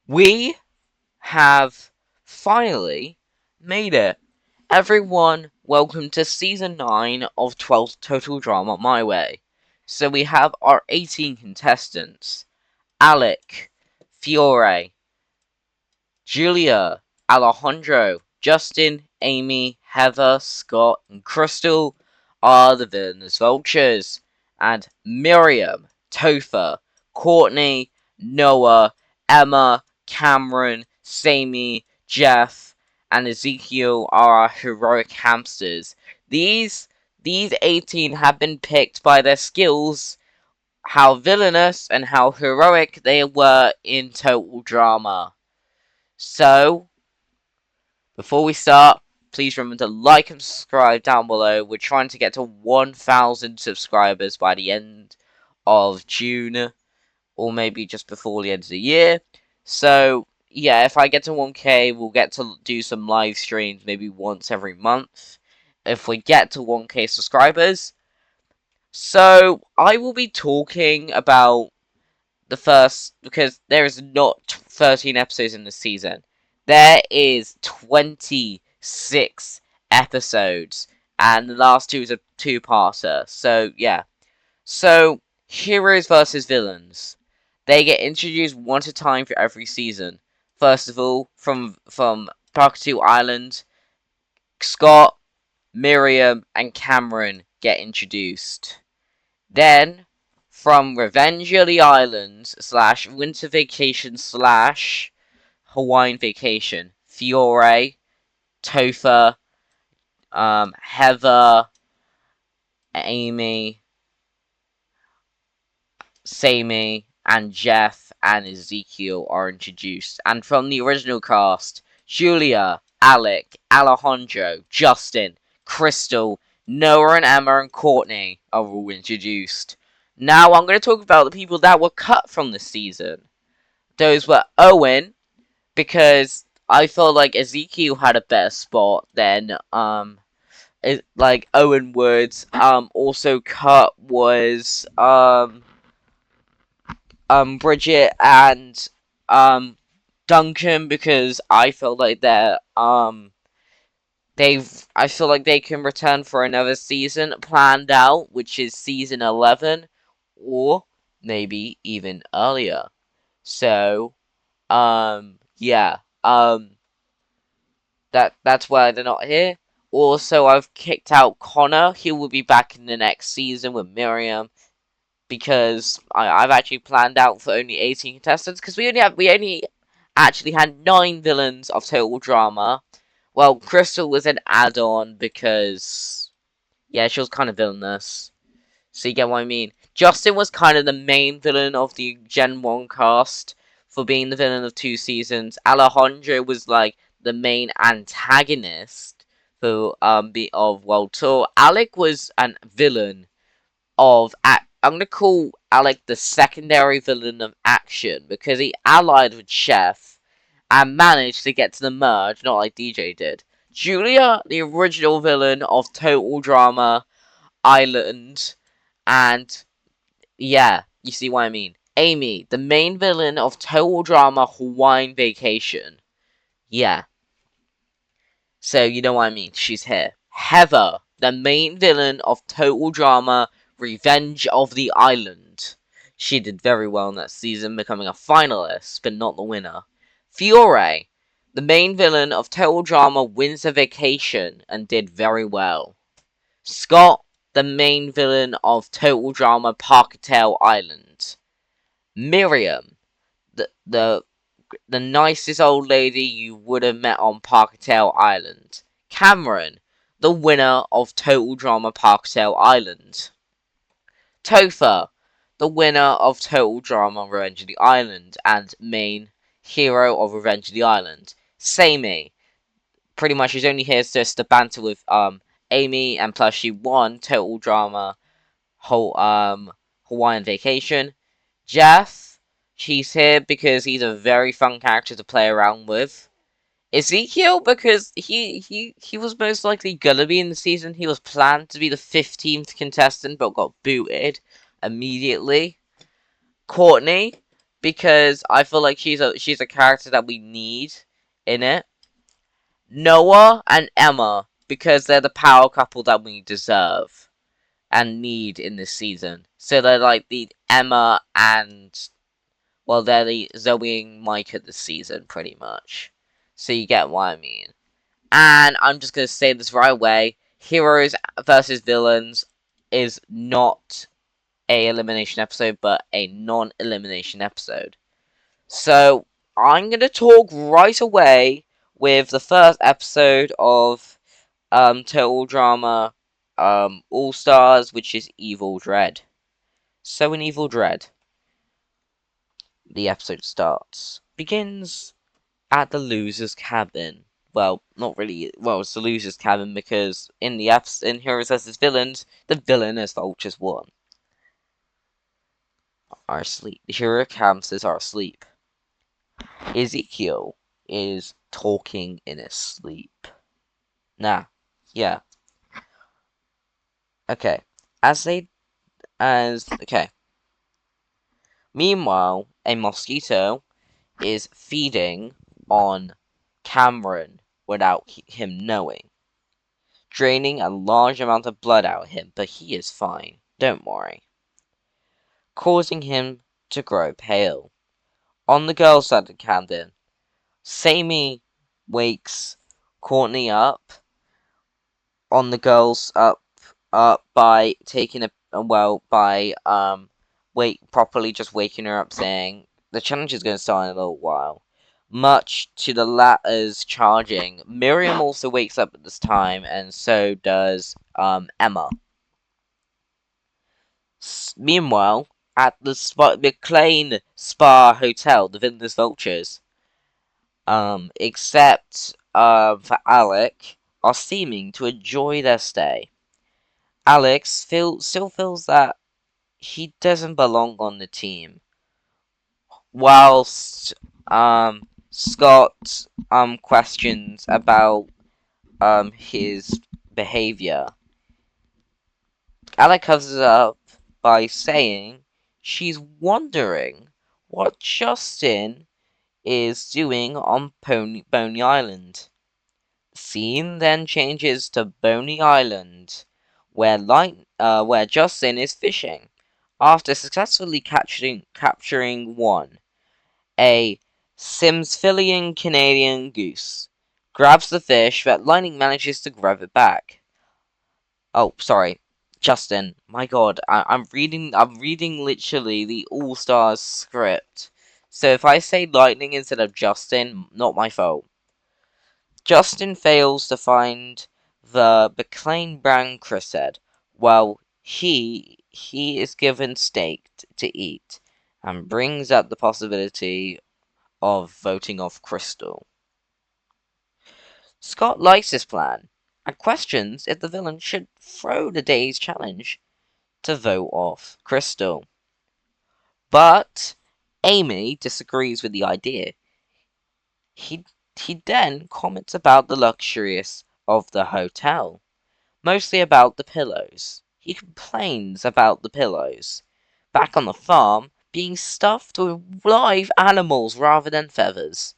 We have finally made it. Everyone, welcome to season 9 of 12 Total Drama My Way. So we have our 18 contestants: Alec, Fiore, Julia, Alejandro, Justin, Amy, Heather, Scott, and Crystal are the villainous vultures, and Miriam, Topher, Courtney, Noah, Emma, Cameron, Sammy, Jeff, and Ezekiel are our heroic hamsters. These 18 have been picked by their skills, how villainous and how heroic they were in Total Drama. So, before we start, please remember to like and subscribe down below. We're trying to get to 1,000 subscribers by the end of June, or maybe just before the end of the year. So, yeah, if I get to 1k, we'll get to do some live streams maybe once every month. If we get to 1k subscribers. So, I will be talking about the first, because there is not 13 episodes in this season. There is 26 episodes, and the last two is a two-parter. So yeah. So heroes versus villains. They get introduced one at a time for every season. First of all, from Parkatu Island, Scott, Miriam, and Cameron get introduced. Then, from Revenge of the Islands / Winter Vacation / Hawaiian Vacation, Fiore, Topher, Heather, Amy, Sammy, and Jeff and Ezekiel are introduced. And from the original cast, Julia, Alec, Alejandro, Justin, Crystal, Noah and Emma and Courtney are all introduced. Now I'm going to talk about the people that were cut from this season. Those were Owen, because I felt like Ezekiel had a better spot than like Owen Woods. Also cut was Bridget and Duncan, because I feel like I feel like they can return for another season planned out, which is season 11, or maybe even earlier. So, yeah, that's why they're not here. Also, I've kicked out Connor. He will be back in the next season with Miriam, because I've actually planned out for only 18 contestants, because we only actually had 9 villains of Total Drama. Well, Crystal was an add-on because, yeah, she was kind of villainous. So you get what I mean. Justin was kind of the main villain of the Gen 1 cast for being the villain of 2 seasons. Alejandro was like the main antagonist for of World Tour. Alec was a villain of I'm gonna call Alec the secondary villain of action, because he allied with Chef and managed to get to the merge, not like DJ did. Julia, the original villain of Total Drama Island, and yeah, you see what I mean. Amy, the main villain of Total Drama Hawaiian Vacation. Yeah, so you know what I mean. She's here. Heather, the main villain of Total Drama Revenge of the Island. She did very well in that season, becoming a finalist, but not the winner. Fiore, the main villain of Total Drama Winter Vacation, and did very well. Scott, the main villain of Total Drama Parkatail Island. Miriam, the nicest old lady you would have met on Parkatail Island. Cameron, the winner of Total Drama Parkatail Island. Topher, the winner of Total Drama Revenge of the Island and main hero of Revenge of the Island. Sammy, pretty much she's only here just to banter with Amy, and plus she won Total Drama Hawaiian Vacation. Jeff, she's here because he's a very fun character to play around with. Ezekiel, because he was most likely gonna be in the season. He was planned to be the 15th contestant, but got booted immediately. Courtney, because I feel like she's a character that we need in it. Noah and Emma, because they're the power couple that we deserve and need in this season. So they're like the Emma and, well, they're the Zoe and Micah this season, pretty much. So you get what I mean. And I'm just gonna say this right away: heroes versus villains is not a elimination episode, but a non-elimination episode. So I'm gonna talk right away with the first episode of Total Drama All Stars, which is Evil Dread. So in Evil Dread, the episode begins at the loser's cabin. Well, not really. Well, it's the loser's cabin because in the in Heroes vs Villains, the villainous vultures won. Are asleep. The hero cancers are asleep. Ezekiel is talking in his sleep. Nah, yeah. Okay. Okay. Meanwhile, a mosquito is feeding on Cameron without him knowing, draining a large amount of blood out of him, but he is fine, don't worry, causing him to grow pale. On the girls' side of Camden, Sammy wakes Courtney up on the girls up by taking by wait properly just waking her up, saying the challenge is going to start in a little while. Much to the latter's charging, Miriam also wakes up at this time, and so does Emma. Meanwhile, at the McLean Spa Hotel, the Villainous Vultures, except for Alec, are seeming to enjoy their stay. Alex still feels that he doesn't belong on the team, whilst Scott questions about his behavior. Alec covers it up by saying she's wondering what Justin is doing on Boney Island. The scene then changes to Boney Island, where Justin is fishing after successfully capturing a Simsphilian Canadian goose. Grabs the fish, but Lightning manages to grab it back. Oh, sorry, Justin. My God, I'm reading. I'm reading literally the All Stars script. So if I say Lightning instead of Justin, not my fault. Justin fails to find the McLean brand Chris said. Well, he is given steak to eat, and brings up the possibility of voting off Crystal. Scott likes his plan, and questions if the villain should throw the day's challenge to vote off Crystal. But Amy disagrees with the idea. He, he then comments about the luxurious of the hotel, mostly about the pillows. He complains about the pillows, back on the farm, being stuffed with live animals rather than feathers,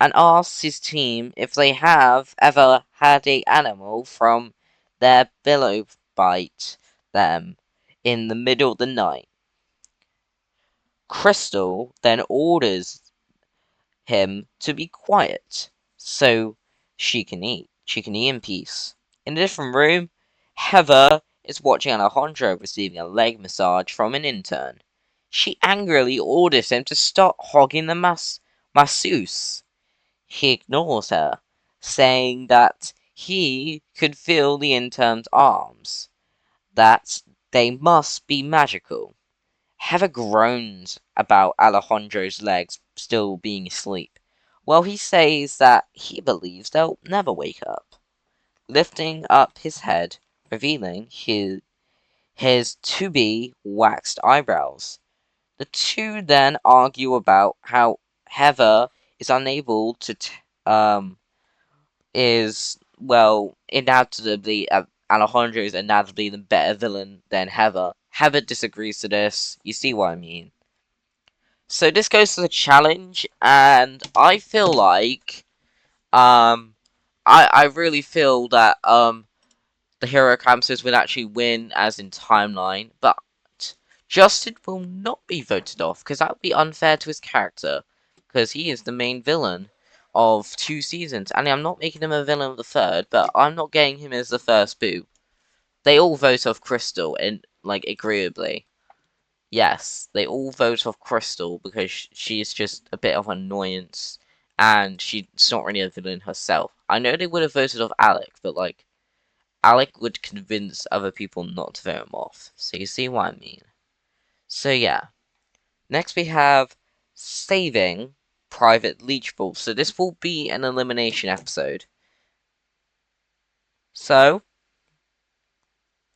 and asks his team if they have ever had a animal from their pillow bite them in the middle of the night. Crystal then orders him to be quiet so she can eat. She can eat in peace. In a different room, Heather is watching Alejandro receiving a leg massage from an intern. She angrily orders him to stop hogging the masseuse. He ignores her, saying that he could feel the intern's arms, that they must be magical. Heather groans about Alejandro's legs still being asleep. Well, he says that he believes they'll never wake up, lifting up his head, revealing his to-be waxed eyebrows. The two then argue about how Heather is unable to is, well, undoubtedly, Alejandro is undoubtedly the better villain than Heather. Heather disagrees to this. You see what I mean? So this goes to the challenge, and I feel like um I really feel that the hero campers will actually win as in timeline, but Justin will not be voted off because that would be unfair to his character because he is the main villain of 2 seasons, and I'm not making him a villain of the third, but I'm not getting him as the first boo. They all vote off Crystal and like agreeably. Yes, they all vote off Crystal because she's just a bit of an annoyance and she's not really a villain herself. I know they would have voted off Alec, but like Alec would convince other people not to vote him off. So you see what I mean. So yeah. Next we have saving Private Leechball. So this will be an elimination episode. So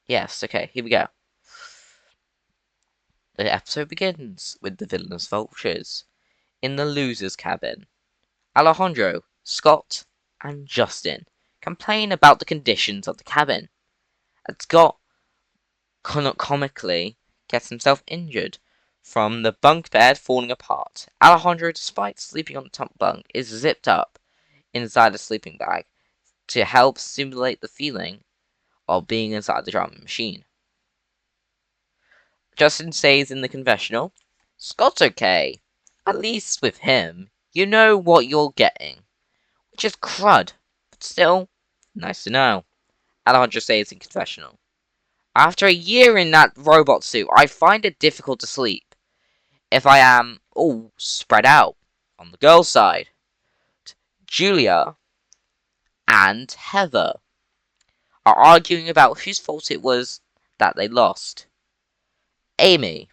yes, okay, here we go. The episode begins with the villainous vultures in the loser's cabin. Alejandro, Scott, and Justin complain about the conditions of the cabin. And Scott comically gets himself injured from the bunk bed falling apart. Alejandro, despite sleeping on the top bunk, is zipped up inside a sleeping bag to help simulate the feeling of being inside the drum machine. Justin says in the confessional, Scott's okay. At least with him, you know what you're getting. Which is crud, but still, nice to know. Alejandro says in confessional. After a year in that robot suit, I find it difficult to sleep if I am all spread out. On the girl's side, Julia and Heather are arguing about whose fault it was that they lost. Amy,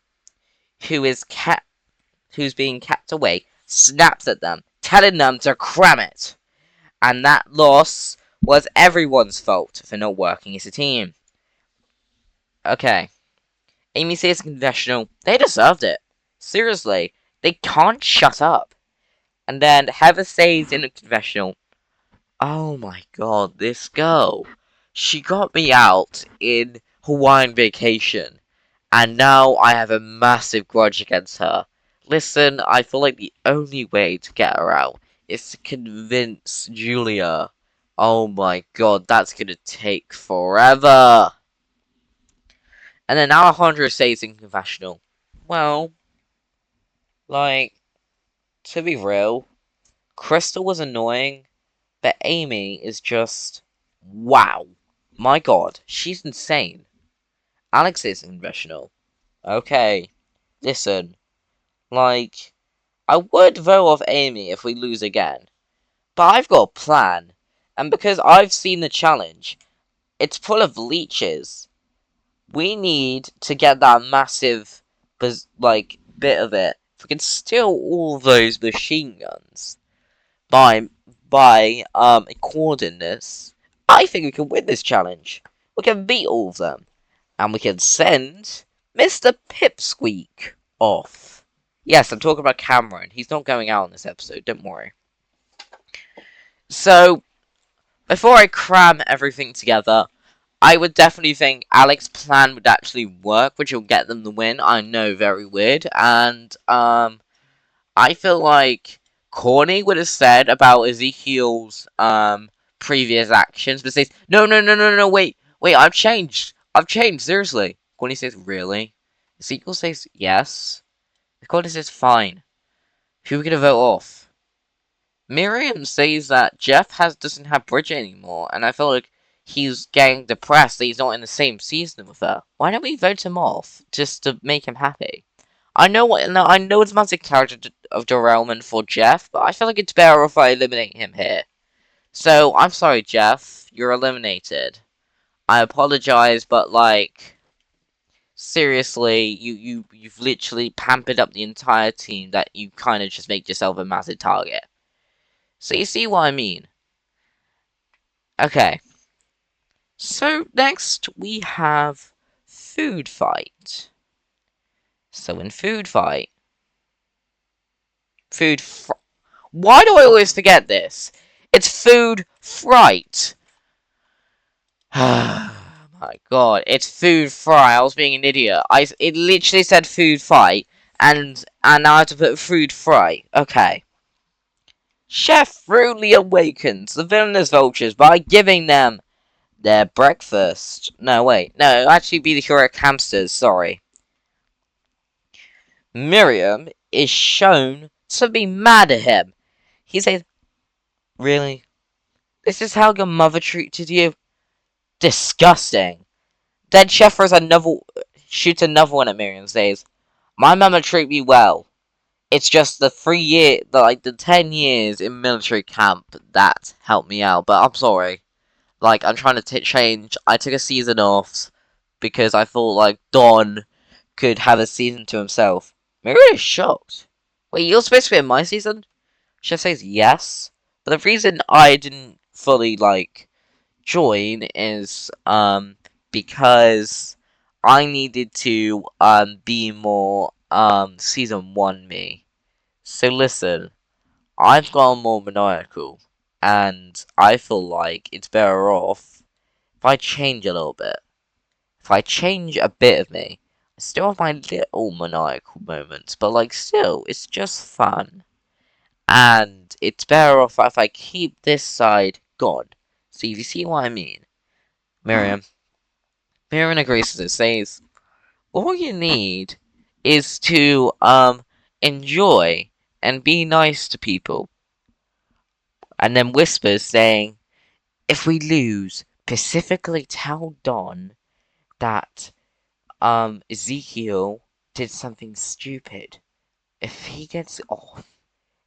who's being kept awake, snaps at them, telling them to cram it, and that loss was everyone's fault for not working as a team. Okay, Amy says in confessional, they deserved it. Seriously, they can't shut up. And then Heather says in a confessional, oh my god, this girl. She got me out in Hawaiian vacation. And now I have a massive grudge against her. Listen, I feel like the only way to get her out is to convince Julia. Oh my god, that's gonna take forever. And then Alejandro says in confessional, well, like, to be real, Crystal was annoying, but Amy is just wow. My god, she's insane. Alex is confessional. Okay, listen, like, I would vote off Amy if we lose again, but I've got a plan, and because I've seen the challenge, it's full of leeches. We need to get that massive, bit of it. If we can steal all those machine guns by coordinates, I think we can win this challenge. We can beat all of them, and we can send Mr. Pipsqueak off. Yes, I'm talking about Cameron. He's not going out in this episode, don't worry. So, before I cram everything together, I would definitely think Alex's plan would actually work, which will get them the win. I know, very weird. And, I feel like Corny would have said about Ezekiel's, previous actions, but says, no, wait, I've changed, seriously. Corny says, really? Ezekiel says, yes. Corny says, fine. Who are we gonna vote off? Miriam says that Jeff doesn't have Bridget anymore, and I feel like he's getting depressed that he's not in the same season with her. Why don't we vote him off just to make him happy? I know it's a massive character of derailment for Jeff, but I feel like it's better if I eliminate him here. So I'm sorry, Jeff, you're eliminated. I apologize, but like, seriously, you've literally pampered up the entire team that you kind of just make yourself a massive target. So you see what I mean? Okay. So next we have food fight. So in food fight, why do I always forget this? It's food fright. My god, it's food fry. I was being an idiot. It literally said food fight, And now I have to put food fry. Okay. Chef rudely awakens the villainous vultures by giving them their breakfast. No, wait. No, it'll actually be the heroic hamsters, sorry. Miriam is shown to be mad at him. He says, really? This is how your mother treated you? Disgusting. Then Chef shoots another one at Miriam and says, my mama treat me well. It's just the 10 years in military camp that helped me out. But I'm sorry. Like, I'm trying to change. I took a season off because I thought, like, Don could have a season to himself. Miriam is shocked. Wait, you're supposed to be in my season? Chef says yes. But the reason I didn't fully, like, join is, because I needed to, be more, season 1 me. So listen, I've gone more maniacal, and I feel like it's better off if I change a little bit. If I change a bit of me, I still have my little maniacal moments, but like still, it's just fun. And it's better off if I keep this side gone. So you see what I mean? Miriam. Miriam agrees to this, says, all you need is to, enjoy and be nice to people. And then whispers saying, if we lose, specifically tell Don that Ezekiel did something stupid. If he gets off,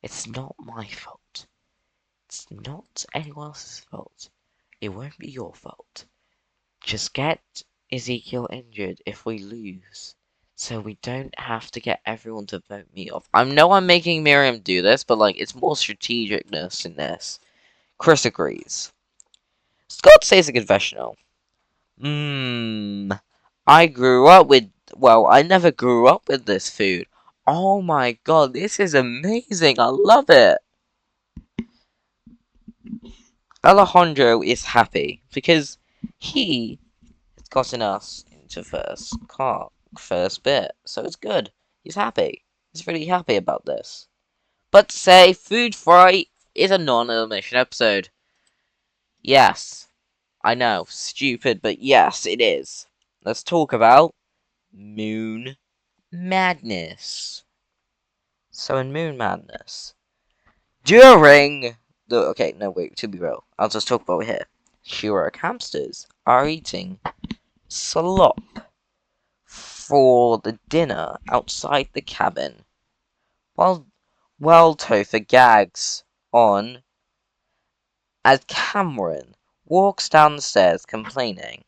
it's not my fault. It's not anyone else's fault. It won't be your fault. Just get Ezekiel injured if we lose. So we don't have to get everyone to vote me off. I know I'm making Miriam do this, but like it's more strategicness in this. Chris agrees. Scott says a confessional. I grew up with, well, I never grew up with this food. Oh my god, this is amazing. I love it. Alejandro is happy because he has gotten us into first bit. So it's good. He's happy. He's really happy about this. But say food fight is a non-elimination episode. Yes. I know, stupid, but yes, it is. Let's talk about Moon Madness. So in Moon Madness, during the okay, no wait, to be real, I'll just talk about it here. Heroic hamsters are eating slop for the dinner outside the cabin, while Topher gags on as Cameron walks down the stairs complaining.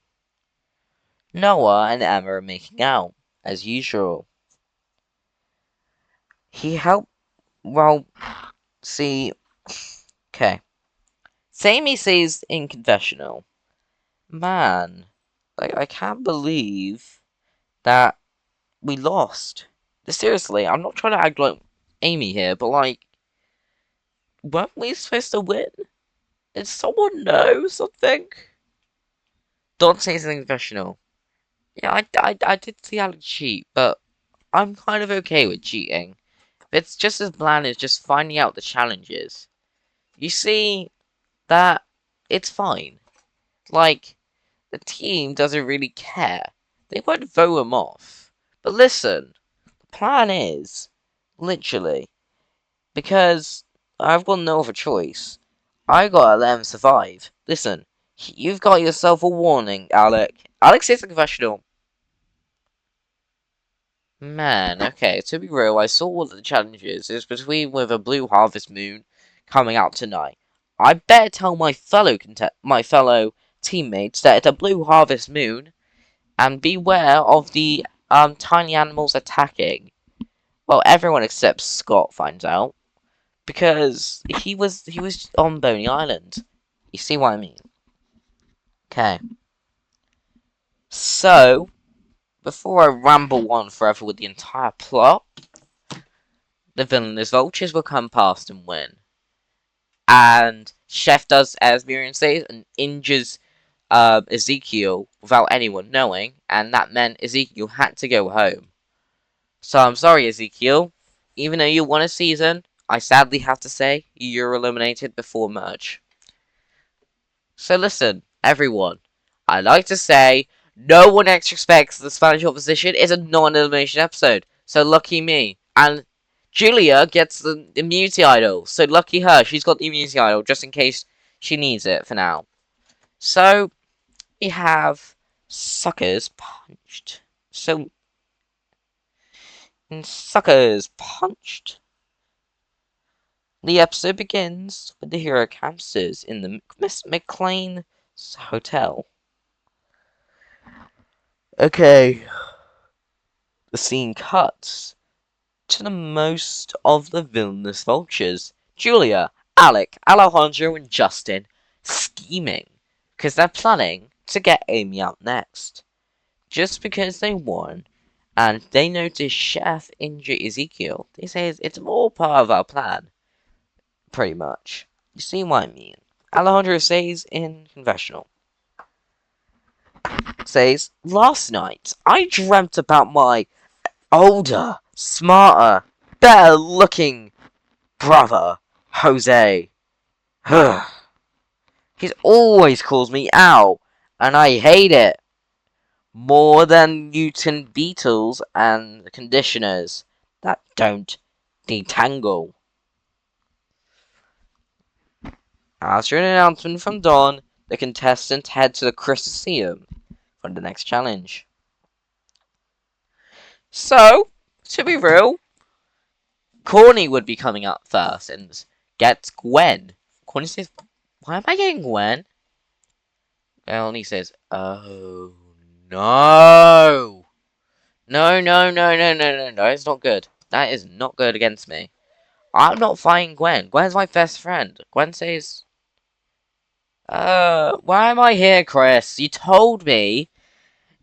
Noah and Emma are making out, as usual. He helped, well, see, okay. Sammy says in confessional, man, like, I can't believe that we lost. Seriously, I'm not trying to act like Amy here, but like, weren't we supposed to win? Did someone know something? Don't say something confessional. Yeah, I did see Alex cheat, but I'm kind of okay with cheating. It's just as bland as just finding out the challenges. You see, that it's fine. Like, the team doesn't really care. They won't vote him off. But listen, the plan is, literally, because I've got no other choice. I gotta let him survive. Listen, you've got yourself a warning, Alec. Alex is a confessional. Man, okay, to be real, I saw what the challenge is. It's between with a blue harvest moon coming out tonight. I better tell my fellow teammates that it's a blue harvest moon, and beware of the tiny animals attacking. Well, everyone except Scott finds out because he was on Boney Island. You see what I mean? Okay. So, before I ramble on forever with the entire plot, the villainous vultures will come past and win. And Chef does as Miriam says and injures Ezekiel without anyone knowing, and that meant Ezekiel had to go home. So I'm sorry, Ezekiel. Even though you won a season, I sadly have to say you're eliminated before merge. So listen, everyone. I like to say no one expects the Spanish opposition is a non-elimination episode. So lucky me. And Julia gets the immunity idol. So lucky her. She's got the immunity idol just in case she needs it for now. So we have suckers punched. So suckers punched. The episode begins with the hero hamsters in the Miss McLean hotel. Okay, the scene cuts to the most of the villainous vultures. Julia, Alec, Alejandro, and Justin scheming because they're planning to get Amy out next. Just because they won and they notice Chef injure Ezekiel, they say it's all part of our plan. Pretty much. You see what I mean? Alejandro says in confessional. Says, last night I dreamt about my older, smarter, better looking brother, Jose. He always calls me out, and I hate it. More than Newton Beetles and conditioners that don't detangle. After an announcement from Dawn, the contestants head to the Coliseum for the next challenge. So, to be real, Corny would be coming up first and gets Gwen. Corny says, why am I getting Gwen? Melanie says, oh no. No, no, no, no, no, no, no, it's not good. That is not good against me. I'm not fighting Gwen. Gwen's my best friend. Gwen says, why am I here, Chris? You told me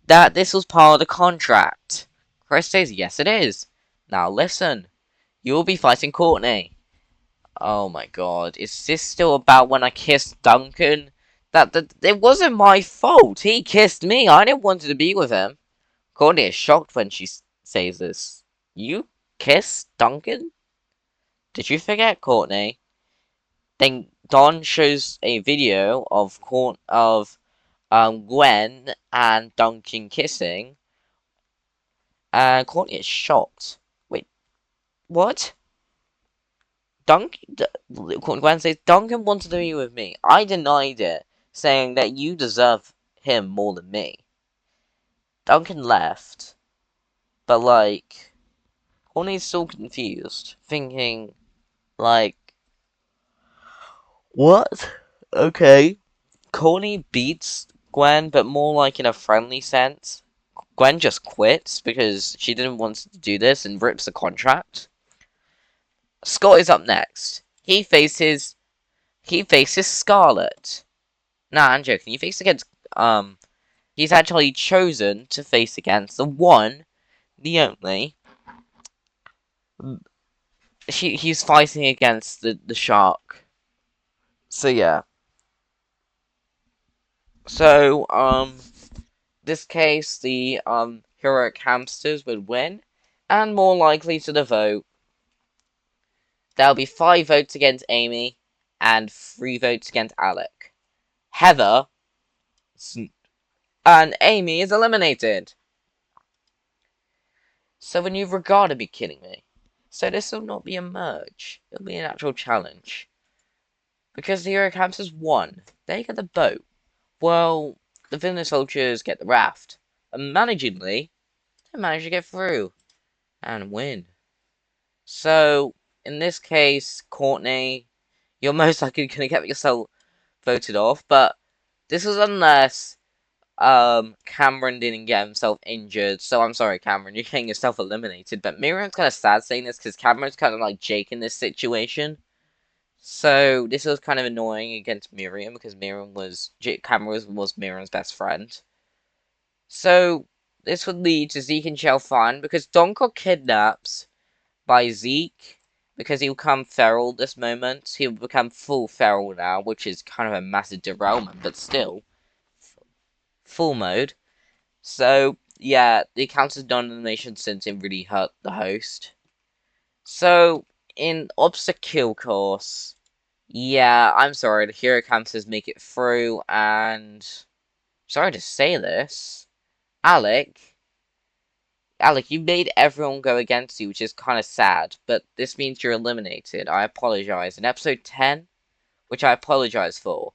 that this was part of the contract. Chris says, yes, it is. Now listen, you will be fighting Courtney. Oh my god, is this still about when I kissed Duncan? That it wasn't my fault. He kissed me. I didn't want to be with him. Courtney is shocked when she says this. You kissed Duncan? Did you forget, Courtney? Then Don shows a video of Gwen and Duncan kissing, and Courtney is shocked. Wait, what? Gwen says Duncan wanted to be with me. I denied it, saying that you deserve him more than me. Duncan left, but like, Courtney's still confused, thinking like, what? Okay. Courtney beats Gwen, but more like in a friendly sense. Gwen just quits because she didn't want to do this and rips the contract. Scott is up next. He faces Scarlet. Nah, I'm joking. He faces against he's actually chosen to face against the one, the only. He's fighting against the shark. So yeah. So this case the heroic hamsters would win, and more likely to the vote. There'll be 5 votes against Amy and 3 votes against Alec. Heather and Amy is eliminated. So when you've got to be kidding me. So this will not be a merge. It'll be an actual challenge. Because the heroic hamsters won. They get the boat. Well, the villainous vultures get the raft. And managingly, they manage to get through. And win. So, in this case, Courtney, you're most likely going to get yourself voted off. But this was unless Cameron didn't get himself injured. So I'm sorry, Cameron, you're getting yourself eliminated. But Miriam's kind of sad saying this because Cameron's kind of like Jake in this situation. So this was kind of annoying against Miriam because Cameron was Miriam's best friend. So this would lead to Zeke and Chell fine because Don got kidnapped by Zeke because he'll become feral this moment. He'll become full feral now, which is kind of a massive derailment, but still full mode. So yeah, it counts as non-elimination since it really hurt the host. So, in obstacle course, yeah, I'm sorry, the hero counters make it through, and sorry to say this, Alec, Alec, you made everyone go against you, which is kind of sad, but this means you're eliminated. I apologize. In episode 10, which I apologize for,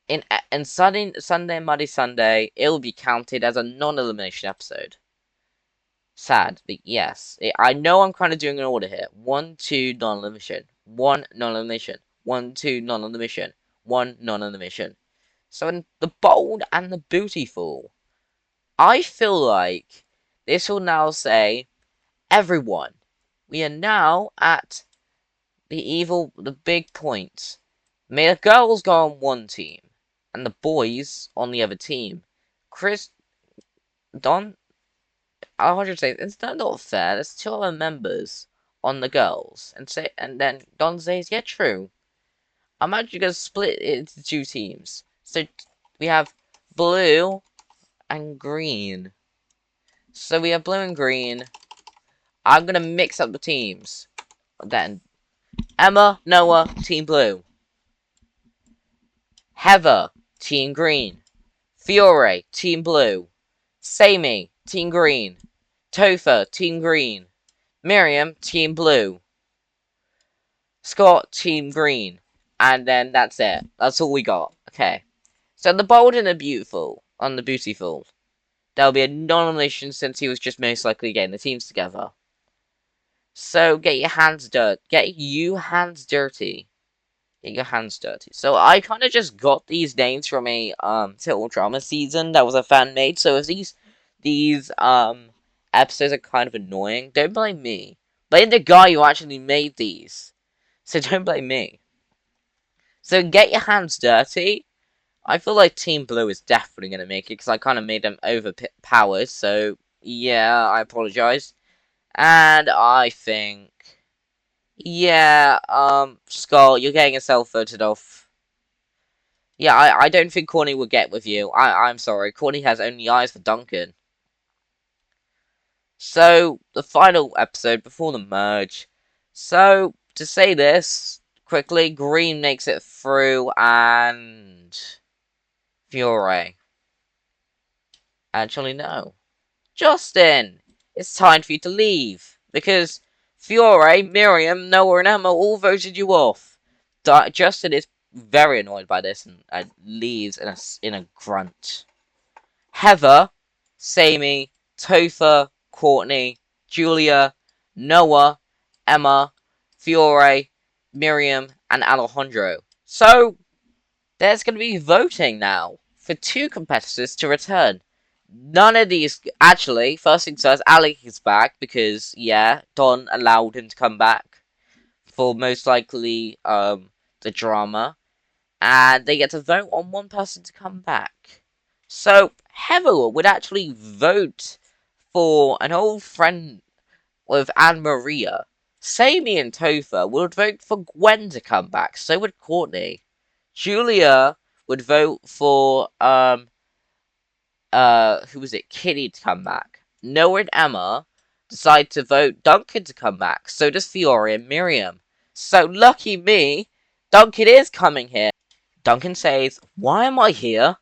in Sunday Muddy Sunday, it will be counted as a non-elimination episode. Sad, but yes. I know I'm kind of doing an order here. 1, 2, non-elimination. 1, non-elimination. 1, 2, non-elimination. 1, non-elimination. So in the bold and the beautiful, I feel like this will now say, everyone, we are now at the big point. May the girls go on one team, and the boys on the other team. Chris, Don, I want to say it's not fair. There's two other members on the girls, and then Don says, yeah, true. I'm actually gonna split it into two teams. So we have blue and green. So we have blue and green. I'm gonna mix up the teams. Then Emma, Noah, team blue. Heather, team green. Fiore, team blue. Sammy, team green. Topher, team green. Miriam, team blue. Scott, team green. And then that's it. That's all we got. Okay. So the bold and the beautiful. On the beautiful. There'll be a non-elimination since he was just most likely getting the teams together. So get your hands dirty. Get you hands dirty. Get your hands dirty. So I kind of just got these names from a Total Drama season that was a fan made. So if these episodes are kind of annoying, don't blame me. Blame the guy who actually made these. So don't blame me. So get your hands dirty. I feel like Team Blue is definitely going to make it because I kind of made them overpowered. So yeah, I apologize. And I think, yeah, Skull, you're getting yourself voted off. Yeah, I don't think Corny will get with you. I'm sorry. Corny has only eyes for Duncan. So, the final episode before the merge. So, to say this quickly, Green makes it through and Fiore. Actually, no. Justin! It's time for you to leave. Because Fiore, Miriam, Noah, and Emma all voted you off. Justin is very annoyed by this and leaves in a grunt. Heather, Sammy, Topher, Courtney, Julia, Noah, Emma, Fiore, Miriam, and Alejandro. So, there's going to be voting now for two competitors to return. None of these, actually, first things first, Alec is back because, yeah, Don allowed him to come back for most likely, the drama. And they get to vote on one person to come back. So, Heather would actually vote for an old friend with Anne Maria. Sammy and Topher would vote for Gwen to come back. So would Courtney. Julia would vote for, who was it? Kitty to come back. Noah and Emma decide to vote Duncan to come back. So does Fiore and Miriam. So lucky me, Duncan is coming here. Duncan says, why am I here?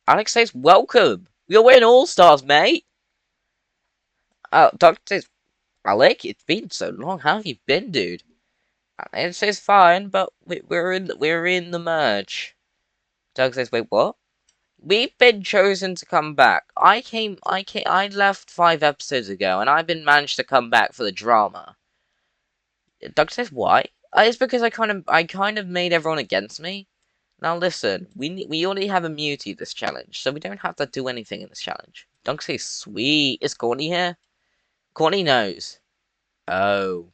Alex says, welcome. You're in Allstars, mate. Duncan says, Alec, it's been so long. How have you been, dude? It says fine, but we're in the merge. Doug says, wait, what? We've been chosen to come back. I left 5 episodes ago, and I've been managed to come back for the drama. Doug says, why? It's because I kind of made everyone against me. Now listen, we already have immunity this challenge, so we don't have to do anything in this challenge. Doug says, sweet. Is Courtney here? Courtney knows. Oh.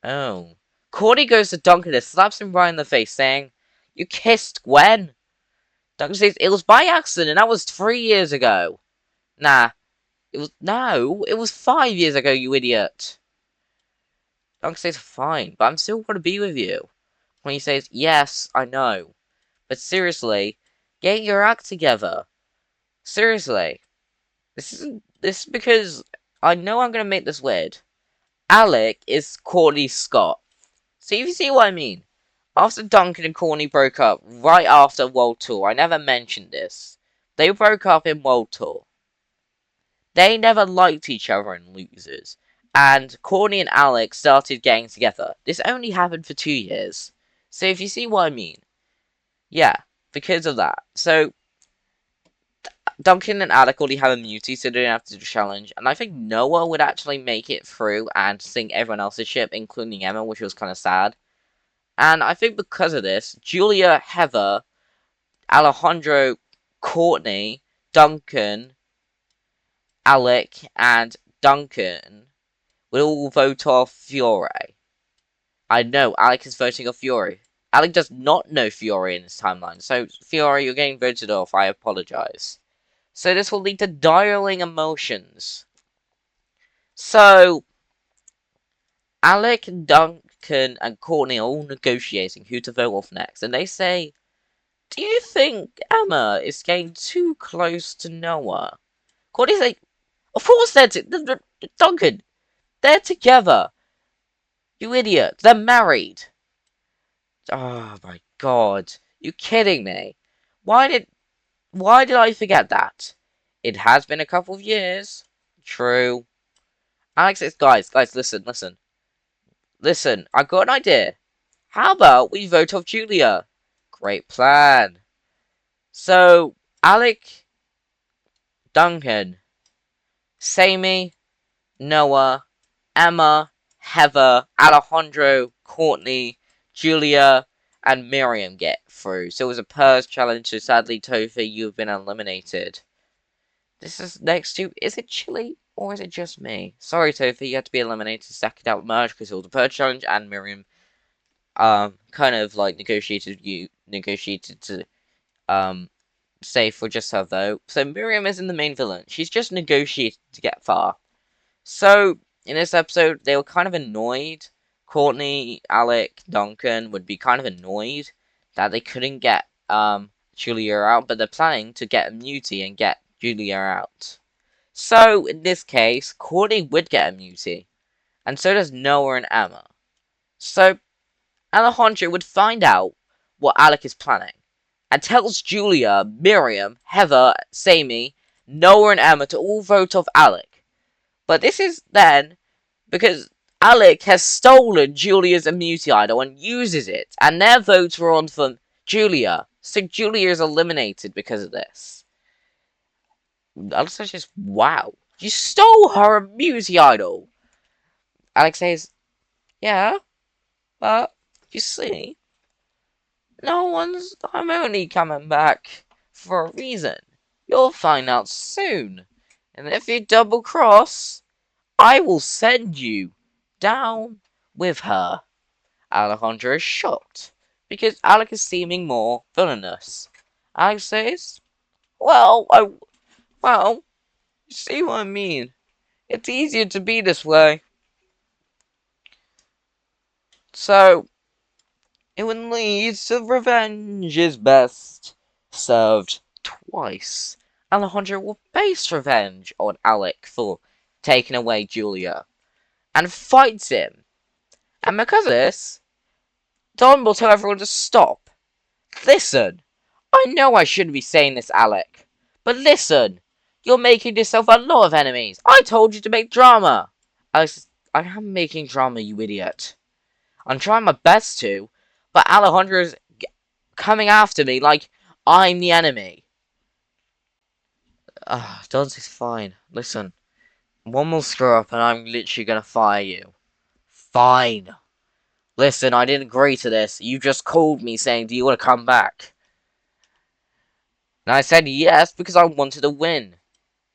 Oh. Courtney goes to Duncan and slaps him right in the face, saying, you kissed Gwen. Duncan says, it was by accident, and that was 3 years ago. Nah. It was 5 years ago, you idiot. Duncan says, fine, but I'm still gonna be with you. When he says, yes, I know. But seriously, get your act together. Seriously. This is because I know I'm gonna make this weird. Alec is Courtney Scott. See if you see what I mean. After Duncan and Courtney broke up right after World Tour, I never mentioned this. They broke up in World Tour. They never liked each other in Losers. And Courtney and Alex started getting together. This only happened for 2 years. So if you see what I mean. Yeah, because of that. So Duncan and Alec already have immunity, so they don't have to do the challenge. And I think Noah would actually make it through and sink everyone else's ship, including Emma, which was kind of sad. And I think because of this, Julia, Heather, Alejandro, Courtney, Duncan, Alec, and Duncan will all vote off Fiore. I know, Alec is voting off Fiore. Alec does not know Fiore in his timeline, so Fiore, you're getting voted off, I apologize. So this will lead to dialing emotions. So, Alec, Duncan, and Courtney are all negotiating who to vote off next, and they say, do you think Emma is getting too close to Noah? Courtney's like, of course Duncan, they're together. You idiot, they're married. Oh my god, you kidding me? Why did why did I forget that? It has been a couple of years. True. Alex says, guys, listen, I got an idea. How about we vote off Julia? Great plan. So, Alec, Duncan, Sammy, Noah, Emma, Heather, Alejandro, Courtney, Julia, and Miriam get through. So it was a purse challenge, so sadly, Tofi, you've been eliminated. This is next to, is it Chili or is it just me? Sorry, Tofi, you had to be eliminated second out merge because it was a purge challenge and Miriam, kind of like negotiated to, stay for just her though. So Miriam isn't the main villain. She's just negotiated to get far. So, in this episode, they were kind of annoyed. Courtney, Alec, Duncan would be kind of annoyed that they couldn't get Julia out, but they're planning to get immunity and get Julia out. So, in this case, Courtney would get immunity, and so does Noah and Emma. So, Alejandro would find out what Alec is planning, and tells Julia, Miriam, Heather, Sammy, Noah and Emma to all vote off Alec. But this is then because Alec has stolen Julia's immunity idol and uses it, and their votes were on for Julia. So Julia is eliminated because of this. Alex says, wow, you stole her immunity idol. Alex says, yeah, but you see, I'm only coming back for a reason. You'll find out soon. And if you double cross, I will send you down with her. Alejandro is shocked, because Alec is seeming more villainous. Alex says, well, you see what I mean? It's easier to be this way. So, it would lead to revenge is best served twice. Alejandro will face revenge on Alec for taking away Julia, and fights him. And because of this, Don will tell everyone to stop. Listen, I know I shouldn't be saying this, Alec, but listen, you're making yourself a lot of enemies. I told you to make drama. Alex, I am making drama, you idiot. I'm trying my best to, but Alejandro's coming after me like I'm the enemy. Don's fine. Listen, one more screw up and I'm literally gonna fire you. Fine. Listen, I didn't agree to this. You just called me saying, do you want to come back? And I said yes because I wanted to win.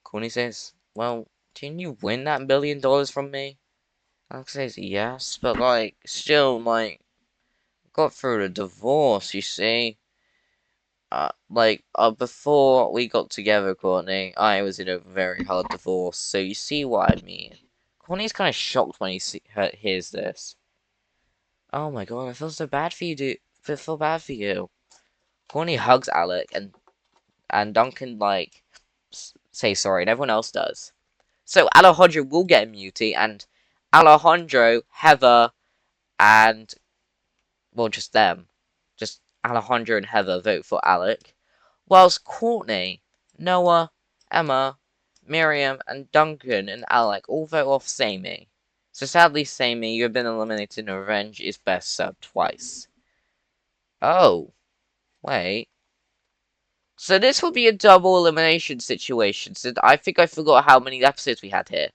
Courtney says, well, didn't you win that $1 million from me? Alex says, yes, but like, still, like, got through the divorce, you see. Before we got together, Courtney, I was in a very hard divorce, so you see what I mean. Courtney's kind of shocked when he hears this. Oh my god, I feel so bad for you, dude. I feel bad for you. Courtney hugs Alec, and Duncan, like, say sorry, and everyone else does. So Alejandro will get immunity, and Alejandro, Heather, and well, just them, just Alejandro and Heather vote for Alec, whilst Courtney, Noah, Emma, Miriam, and Duncan and Alec all vote off Sammy. So sadly, Sammy, you have been eliminated and revenge is best served twice. Oh, wait. So this will be a double elimination situation. So I think I forgot how many episodes we had here.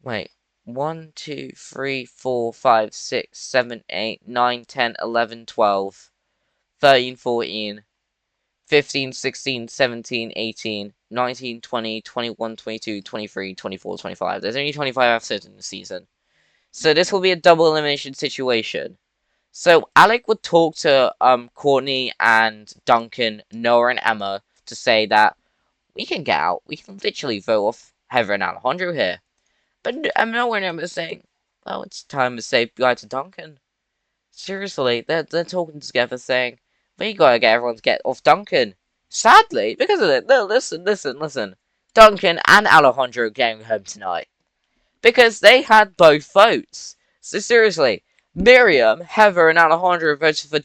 Wait. 1, 2, 3, 4, 5, 6, 7, 8, 9, 10, 11, 12, 13, 14, 15, 16, 17, 18, 19, 20, 21, 22, 23, 24, 25. There's only 25 episodes in the season. So this will be a double elimination situation. So Alec would talk to Courtney and Duncan, Noah and Emma to say that we can get out. We can literally vote off Heather and Alejandro here. But Noah and Emma are saying, well, it's time to say goodbye to Duncan. Seriously, they're talking together saying, we gotta get everyone to get off Duncan. Sadly, because of it, no, listen. Duncan and Alejandro are going home tonight. Because they had both votes. So seriously, Miriam, Heather, and Alejandro voted for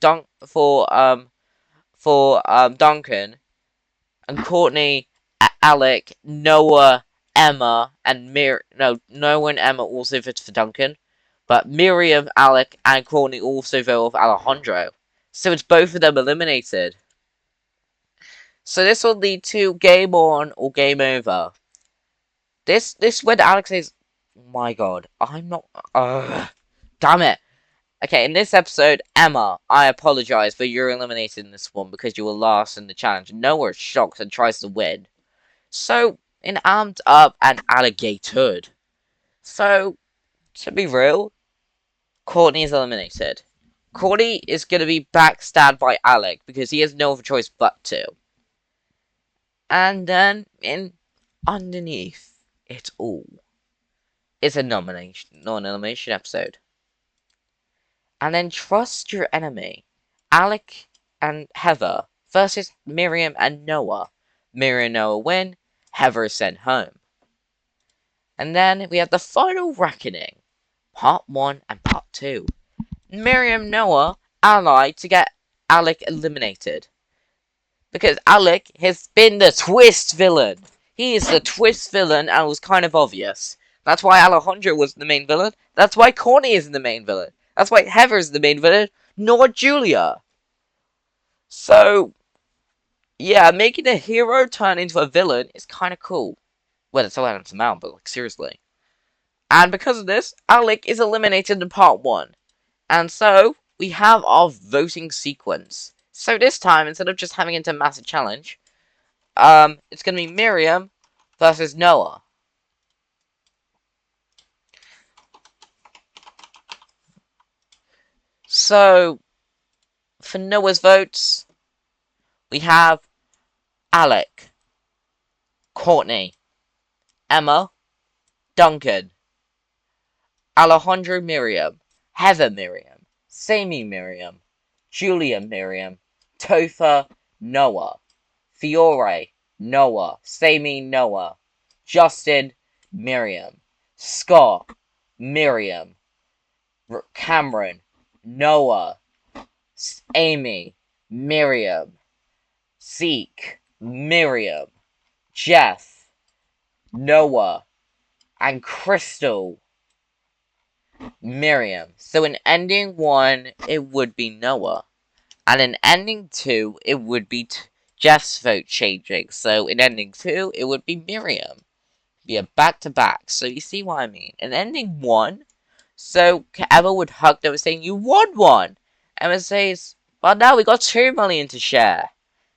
Duncan, and Courtney, Alec, Noah, Emma, and Noah and Emma also voted for Duncan. But Miriam, Alec, and Courtney also vote for Alejandro. So it's both of them eliminated. So this will lead to game on or game over. This when Alex says, oh my god, I'm not. Damn it. Okay, in this episode, Emma, I apologize, but you're eliminated in this one because you were last in the challenge. Noah is shocked and tries to win. So, in Amped Up and Alligator. So, to be real, Courtney is eliminated. Courtney is going to be backstabbed by Alec because he has no other choice but to. And then, in underneath it all, is a non-elimination episode. And then trust your enemy. Alec and Heather versus Miriam and Noah. Miriam and Noah win, Heather is sent home. And then we have the final reckoning. Part 1 and Part 2. Miriam and Noah allied to get Alec eliminated. Because Alec has been the twist villain. He is the twist villain and it was kind of obvious. That's why Alejandro was the main villain. That's why Courtney is the main villain. That's why Heather is the main villain, not Julia. So, yeah, making a hero turn into a villain is kind of cool. Well, it's a lot amount, but like, seriously. And because of this, Alec is eliminated in part 1. And so, we have our voting sequence. So this time, instead of just having it a massive challenge, it's going to be Miriam versus Noah. So, for Noah's votes, we have Alec, Courtney, Emma, Duncan, Alejandro Miriam, Heather Miriam, Sammy Miriam, Julia Miriam, Topher Noah, Fiore Noah, Sammy Noah, Justin Miriam, Scott Miriam, Cameron Noah, Amy Miriam, Zeke Miriam, Jeff Noah, and Crystal Miriam. So in ending 1, it would be Noah. And in ending 2, it would be Jeff's vote changing. So in ending 2, it would be Miriam. Be a back-to-back. So you see what I mean. In ending 1, so Emma would hug Noah saying, you won one! Emma says, well now we got 2 million to share.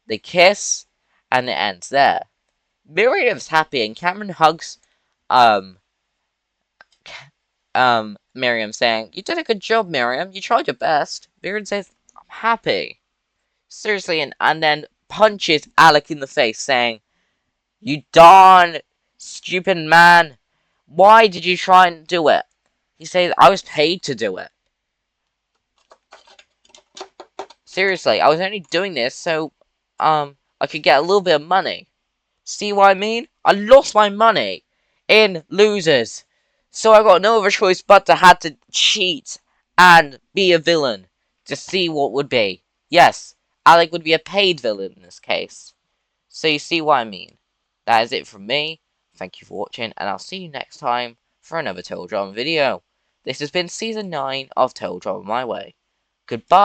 They kiss, and it ends there. Miriam's happy, and Cameron hugs, Miriam saying, you did a good job, Miriam. You tried your best. Miriam says, I'm happy. Seriously, and then punches Alec in the face saying, you darn stupid man. Why did you try and do it? He says, I was paid to do it. Seriously, I was only doing this so, I could get a little bit of money. See what I mean? I lost my money in losers. So I got no other choice but to have to cheat and be a villain to see what would be. Yes, Alec would be a paid villain in this case. So you see what I mean. That is it from me. Thank you for watching, and I'll see you next time for another Total Drama video. This has been Season 9 of Total Drama My Way. Goodbye!